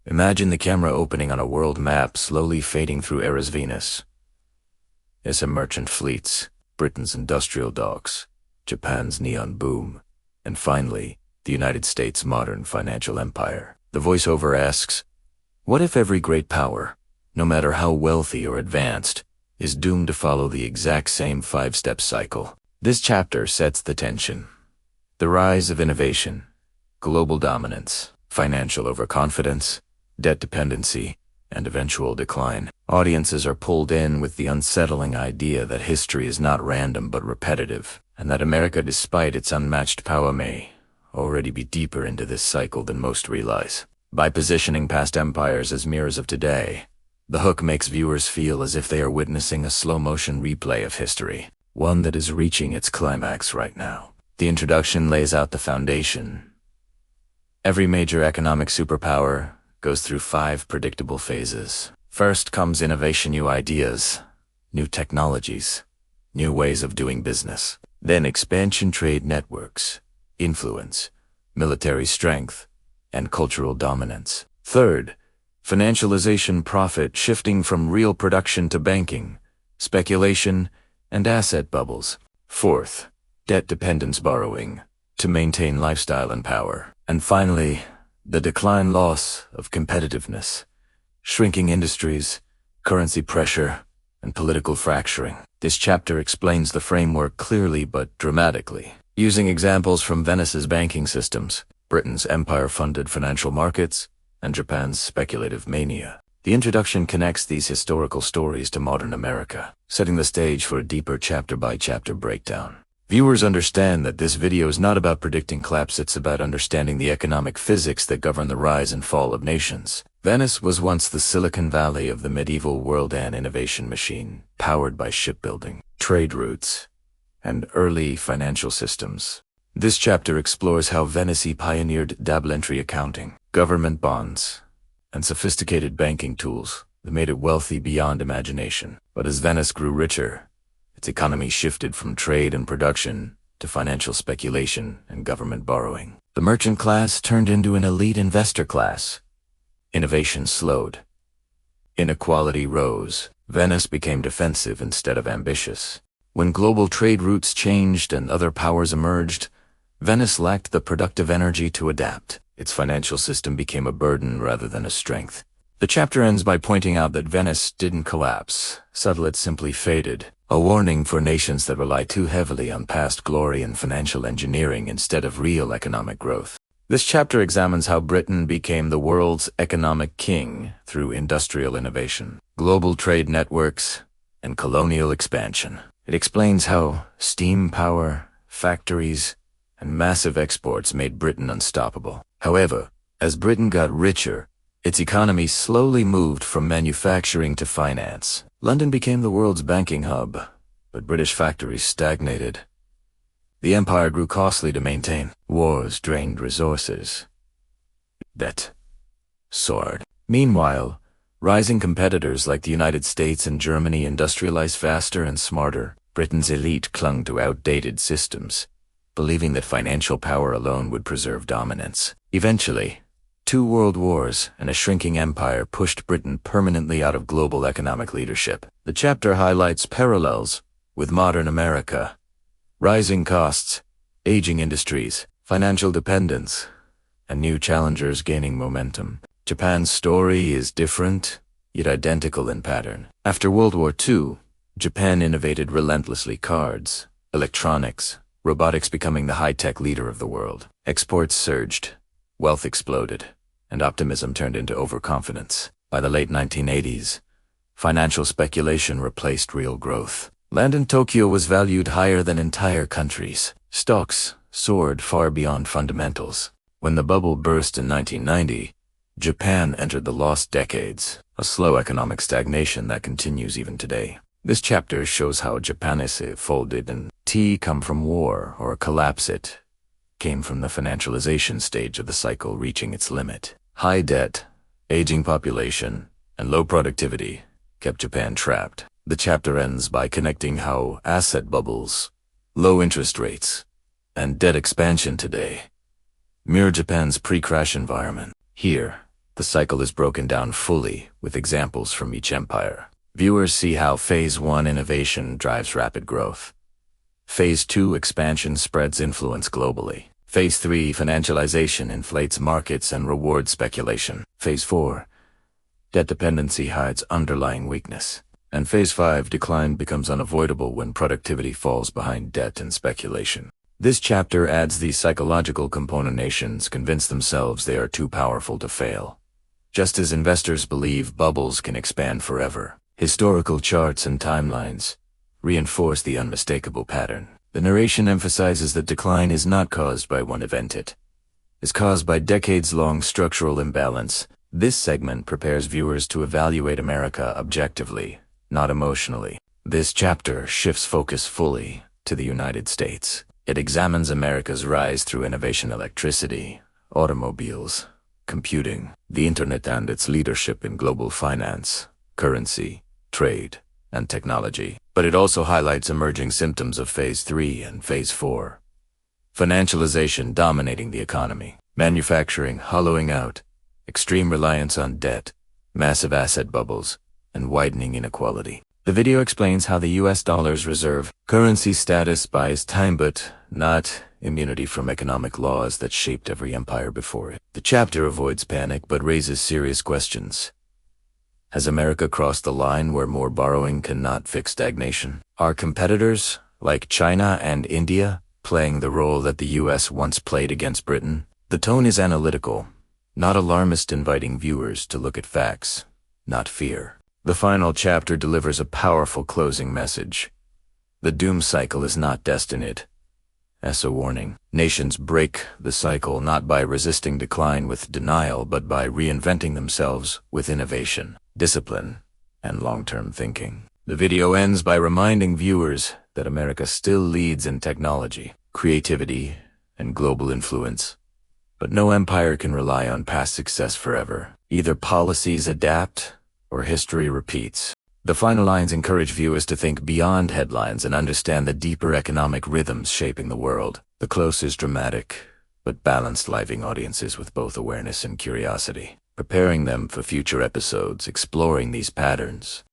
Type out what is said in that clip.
Imagine the camera opening on a world map slowly fading through eras Venus. SM merchant fleets, Britain's industrial docks, Japan's neon boom, and finally, the United States' modern financial empire. The voiceover asks, what if every great power, no matter how wealthy or advanced, is doomed to follow the exact same 5-step cycle? This chapter sets the tension. The rise of innovation, global dominance, financial overconfidence, debt dependency, and eventual decline. Audiences are pulled in with the unsettling idea that history is not random but repetitive, and that America, despite its unmatched power, may already be deeper into this cycle than most realize. By positioning past empires as mirrors of today, the hook makes viewers feel as if they are witnessing a slow-motion replay of history, one that is reaching its climax right now. The introduction lays out the foundation. Every major economic superpower goes through 5 predictable phases. First comes innovation, new ideas, new technologies, new ways of doing business. Then expansion, trade networks, influence, military strength, and cultural dominance. Third, financialization, profit shifting from real production to banking, speculation, and asset bubbles. Fourth, debt dependence, borrowing to maintain lifestyle and power. And finally, the decline, loss of competitiveness, shrinking industries, currency pressure, and political fracturing. This chapter explains the framework clearly but dramatically, using examples from Venice's banking systems, Britain's empire-funded financial markets, and Japan's speculative mania. The introduction connects these historical stories to modern America, setting the stage for a deeper chapter-by-chapter breakdown. Viewers understand that this video is not about predicting collapse, it's about understanding the economic physics that govern the rise and fall of nations. Venice was once the Silicon Valley of the medieval world, an innovation machine, powered by shipbuilding, trade routes, and early financial systems. This chapter explores how Venice pioneered double entry accounting, government bonds, and sophisticated banking tools that made it wealthy beyond imagination. But as Venice grew richer, its economy shifted from trade and production to financial speculation and government borrowing. The merchant class turned into an elite investor class. Innovation slowed. Inequality rose. Venice became defensive instead of ambitious. When global trade routes changed and other powers emerged, Venice lacked the productive energy to adapt. Its financial system became a burden rather than a strength. The chapter ends by pointing out that Venice didn't collapse. Subtle, it simply faded. A warning for nations that rely too heavily on past glory and financial engineering instead of real economic growth. This chapter examines how Britain became the world's economic king through industrial innovation, global trade networks, and colonial expansion. It explains how steam power, factories, and massive exports made Britain unstoppable. However, as Britain got richer, its economy slowly moved from manufacturing to finance. London became the world's banking hub, but British factories stagnated. The empire grew costly to maintain. Wars drained resources. Debt soared. Meanwhile, rising competitors like the United States and Germany industrialized faster and smarter. Britain's elite clung to outdated systems, believing that financial power alone would preserve dominance. Eventually, 2 world wars and a shrinking empire pushed Britain permanently out of global economic leadership. The chapter highlights parallels with modern America: rising costs, aging industries, financial dependence, and new challengers gaining momentum. Japan's story is different, yet identical in pattern. After World War II, Japan innovated relentlessly: cards, electronics, robotics, becoming the high-tech leader of the world. Exports surged, wealth exploded, and optimism turned into overconfidence. By the late 1980s, financial speculation replaced real growth. Land in Tokyo was valued higher than entire countries. Stocks soared far beyond fundamentals. When the bubble burst in 1990, Japan entered the lost decades, a slow economic stagnation that continues even today. This chapter shows how Japan is folded and come from war, or collapse it came from the financialization stage of the cycle reaching its limit. High debt, aging population, and low productivity kept Japan trapped. The chapter ends by connecting how asset bubbles, low interest rates, and debt expansion today mirror Japan's pre-crash environment. Here, The cycle is broken down fully, with examples from each empire. Viewers see how Phase 1 innovation drives rapid growth. Phase 2 expansion spreads influence globally. Phase 3 financialization inflates markets and rewards speculation. Phase 4 debt dependency hides underlying weakness. And Phase 5 decline becomes unavoidable when productivity falls behind debt and speculation. This chapter adds these psychological component. Nations convince themselves they are too powerful to fail, just as investors believe bubbles can expand forever. Historical charts and timelines reinforce the unmistakable pattern. The narration emphasizes that decline is not caused by one event. It is caused by decades-long structural imbalance. This segment prepares viewers to evaluate America objectively, not emotionally. This chapter shifts focus fully to the United States. It examines America's rise through innovation: electricity, automobiles, computing, the internet, and its leadership in global finance, currency, trade, and technology. But it also highlights emerging symptoms of Phase 3 and Phase 4. Financialization dominating the economy, manufacturing hollowing out, extreme reliance on debt, massive asset bubbles, and widening inequality. The video explains how the US dollar's reserve currency status buys time but not immunity from economic laws that shaped every empire before it. The chapter avoids panic but raises serious questions. Has America crossed the line where more borrowing cannot fix stagnation? Are competitors, like China and India, playing the role that the US once played against Britain? The tone is analytical, not alarmist, inviting viewers to look at facts, not fear. The final chapter delivers a powerful closing message. The doom cycle is not destined. As a warning, nations break the cycle not by resisting decline with denial, but by reinventing themselves with innovation, discipline, and long-term thinking. The video ends by reminding viewers that America still leads in technology, creativity, and global influence. But no empire can rely on past success forever. Either policies adapt or history repeats. The final lines encourage viewers to think beyond headlines and understand the deeper economic rhythms shaping the world. The close is dramatic, but balanced, leaving audiences with both awareness and curiosity, preparing them for future episodes exploring these patterns.